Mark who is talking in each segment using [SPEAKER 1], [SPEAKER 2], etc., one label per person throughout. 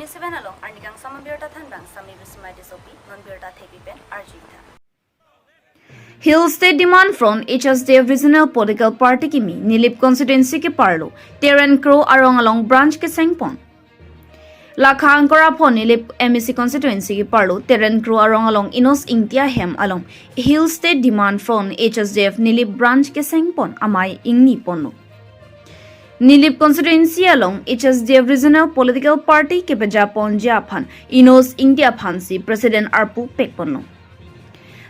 [SPEAKER 1] 27 along arnikang samabirta thanbang samibismai disopi nonbirta thepipen arjita. Hill State demand from HSDF Regional Political Party kimi Nilip constituency keparlo teren arong along branch kesengpon. Lakha angkora phon Nilip MEC constituency keparlo teren arong along inos ingtia hem along Hill State demand from HSDF Nilip branch kesengpon amai ingni ponu. Nilip constituency along HSDF Regional Political Party kepejapon japhan inos ingtia phansi President Arpu pekpono.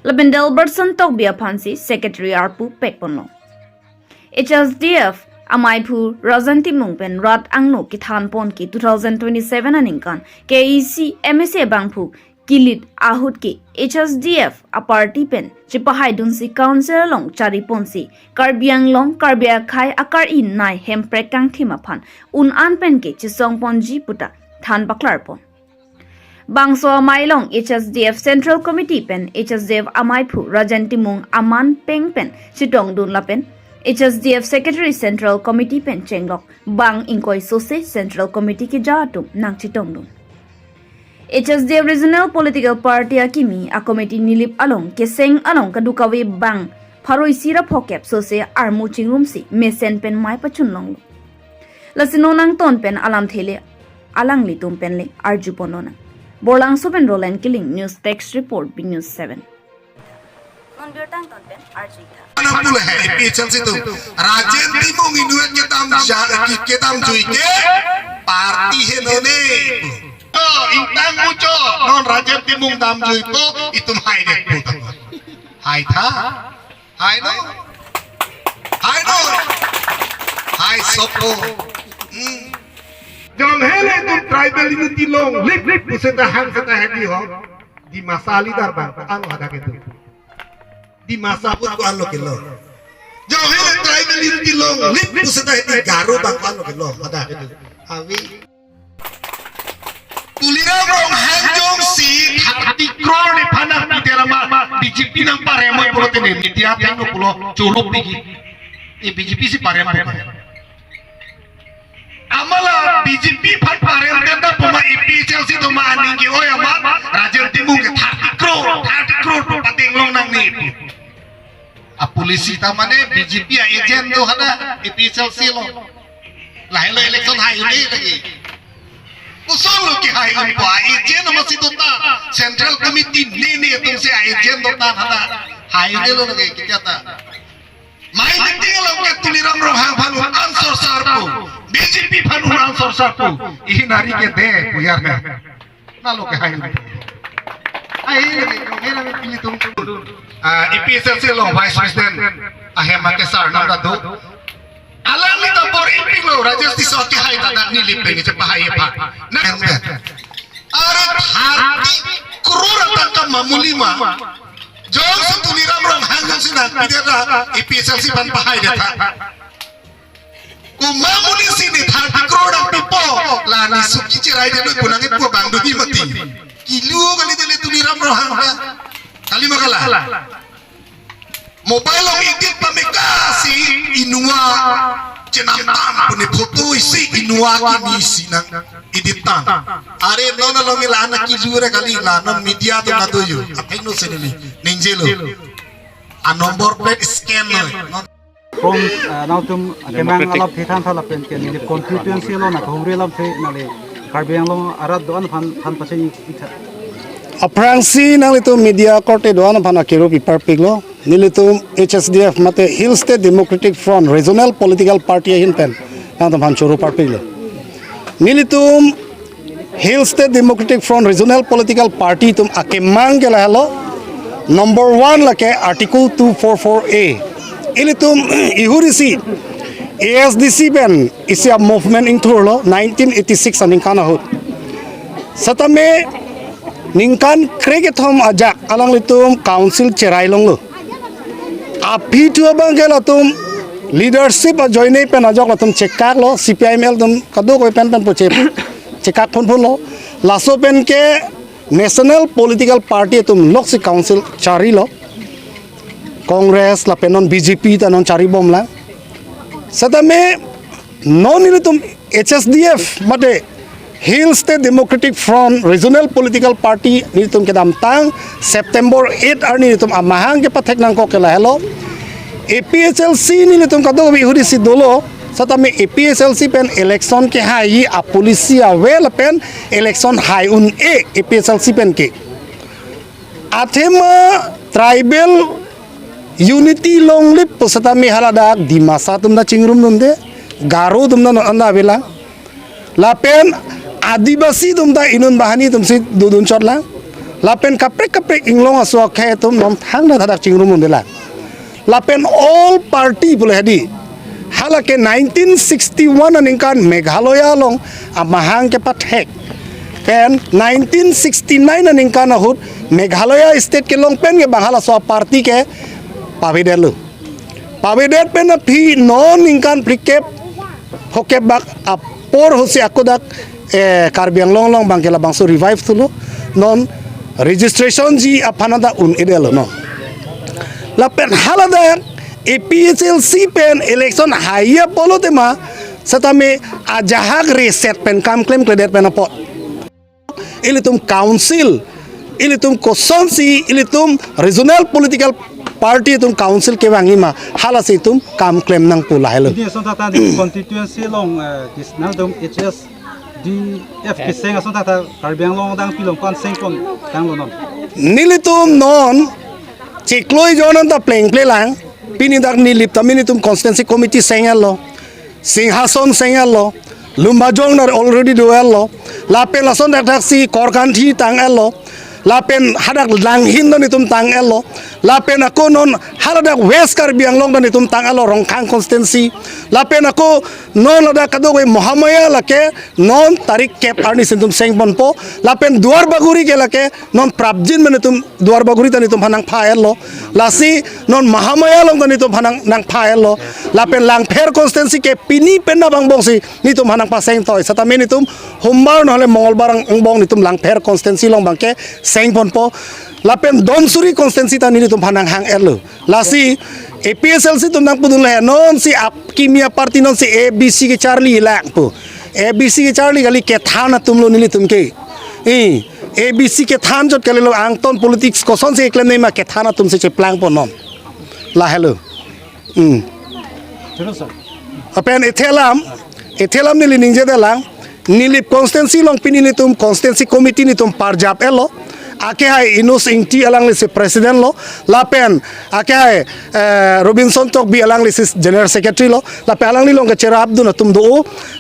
[SPEAKER 1] Labendel Berson Tokbia Phansi Secretary Arpu Pekpono. HSDF Amaiphu Rajanti Mungpen Rat Angno Kithan Pon ki 2027 aningkan KEC MSA Bangphu Kilit Ahut ki HSDF a party pen Chipahai Dunsi Council Long Chari Ponsi Karbiang Long Karbia Khai Akar in Nai Hem Prekang Thimapan Un An Pen ki Chisong Ponji Puta Than Baklar Pon. Bangso Mailong HSDF Central Committee pen HSDF Amaiphu Rajanti Mung Aman Peng pen Chitong Dun Lapen HSDF Secretary Central Committee pen Chenglok Bang Inkoi Sose Central Committee ki Jatum Nang Chitong Dun HSDF Regional Political Party Akimi a committee Nilip along Keseng along Kadukawe Bang Paroi Sira Pokep Sose Armu Chingrumsi Mesen pen Mai Pachunlong Lasino Nang Ton pen Alam Thele Alang Litum pen le Arjuponona Borlang Sopen Roland Killing News Text Report B News 7. Non-Birtang Tonpen Arjita.
[SPEAKER 2] Anapula hai PHL situ. Rajen Timung Inuit ketam cuy ke parti henone. Oh, intang mucho non Rajen Timung tam cuy po itu hai dek putang. Hai tha, hai no, hai sopo. Jom hele tu tribal unity long lip useta hang seta hedi ho di masali dar bang anu ada gitu di masa pun ko anu kilo jom hele tribal unity long lip useta hedi garu bang anu kilo ada gitu awi tulira bang hanjong si hati kror ni panak di terama BJP nang paremo pulo tene dia tano pulo culuk digi BJP si paremo Amala BJP pat parem tenda puma PHL si to maaning ki oy amat Rajan Timung ke 30 crore pating long nang ni a polisi tamane BJP a agent do hada PHL si lo lahelo election hai ni lagi usul lo ki hai un pa agent ma si to ta central committee ni tum se agent do ta hada hai ni lo lagi kita mai tinggal lo ke tuliram ro ha bhalu answer sarpu BJP panu answer sarpu ihi nari ke de buyar me nalo ke hai mera me pilih tum EPSL se lo vice president ahema ke sar namda do alang ni tabor iping lo rajas di so ke hai tada ni lipeng se pahai pa na are hati kror tangka mamulima jong se tuliram ram hangang sina bidera EPSL si pan pahai data Kumamuli sini 30 crore people lani suki cerai dia kunangit po bang dudi mati kilu kali tele tuliram rohang kali makala mobile ang idit pamekasi inua cenamtan puni foto isi inua kimi sinang iditan are nona longi lana kilu re kali lana media to nadoyo apeng no seneli ninjelo a number plate scan no
[SPEAKER 3] from now tum kemang alap thitan thala pen ke ni constituency lo na khomre lam the na le karbiang lo arat doan phan paseni itha
[SPEAKER 4] aprangsi nang litu media court doan phan akiro paper piglo nilitu HSDF mate Hill State Democratic Front Regional Political Party hin pen nang phan churu par piglo nilitu Hill State Democratic Front Regional Political Party tum akemang ke la halo number 1 lake article 244A Ilitum ihurisi ASDC ben isya movement inturlo 1986 aning kanahut satame ningkan kregetom ajak alang litum council cerai long lo api tu bangela tum leadership a join pen ajak latum cekak lo CPIML tum kadu ko pen po cekak phun lo laso pen ke national political party tum loksi council chari lo Congress la penon BJP tanon cari bom la satame non ini tum HSDF mate Hill State Democratic Front Regional Political Party nitum ke dam tang September 8 arni nitum amahang ke pathek nang ko ke lahelo APHLC ni nitum kado bi huri si dolo satame APHLC pen election ke hai a policy a well pen election hai un e APHLC pen ke athema tribal unity long lip satame halada dimasa tumna chingrum nunde garo tumna anda bela lapen आदिवासी तुमदा इनुन बहानी तुमसे दुदुन चोटला लापेन कपरे कपरे इंग्लोंग असो खे तुम नम थांग ना थादा चिंगरुम मुंदेला लापेन all party बोले हदी हालाके 1961 अनिकान मेघालय लोंग अमहांग के पथेक पेन 1969 अनिकान हुत मेघालय स्टेट के लोंग पेन के बंगाला सो पार्टी के पावेदेलु पावेदेत पेन फी नॉन इंकान प्रिकेप होके बक अपोर होसे अकोदक Karbi Anglong long bangkela bangso revive tulo non registration ji apanada un edelo no lapen halada APHLC pen election haya polo tema satame ajahag reset pen kam claim kledet pen apot ilitum council ilitum constituency ilitum regional political party tum council ke wangima hala se tum kam claim nang pula helo
[SPEAKER 3] ini so tata di constituency long this now dum HSDF keseng so tata karbiang long dang pilong kesengpon dang lonom
[SPEAKER 4] nilitum non cikloi jonan ta pleng plelang pinidak nilip taminitum constituency committee sengalo singhason sengalo lumbajong nar already doelo lapen lason dak si korkanthi tang elo lapen hadak langhin don itum tang elo lapen ako non haladak west karbiang long don itum tang elo rongkhang constituency lapen ako non ladak kadogoi mohamaya lake non tarik kep arni sintum sengpon po lapen duar baguri ke lake non prabjin men itum duar baguri tan itum hanang pha elo lasi non mohamaya long don itum hanang nang pha elo lapen lang pher constituency ke pini penna bang bongsi nitum hanang pa seng toy satamen itum hombar nole mongolbar ang bong nitum lang pher constituency long bangke sengpon po lapen donsuri constituency tan ini tum hanang hang erlo lasi APHLC tum nang pudun le non si kimi party non si ABC ke Charlie lang po ABC ke Charlie gali ke thana tum lo nili tum ke ABC ke than jot kale lo angton politics ko son se claim nei ma ke thana tum se plang po non la hello apen ethelam nili ningje de lang Nilip constituency long pinili tum constituency committee ni tum parjap elo ake hai inus ingti alang lisi president lo lapen ake hai Robinson tok bi alang lisi general secretary lo lapen alang li long ke chera abdu na tum do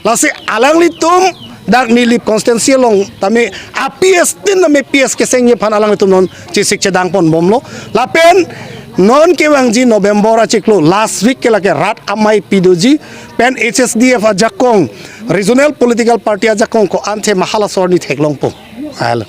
[SPEAKER 4] lasi alang li tum dak Nilip constituency long tami APS tin na me PS ke sengye phan alang li tum non chisik chedang pon bom lo lapen non ke wangji November achiklo last week ke lake rat amai pidoji pen HSDF ajakong regional political party ajakong ko anthe mahala sorni theklong po halo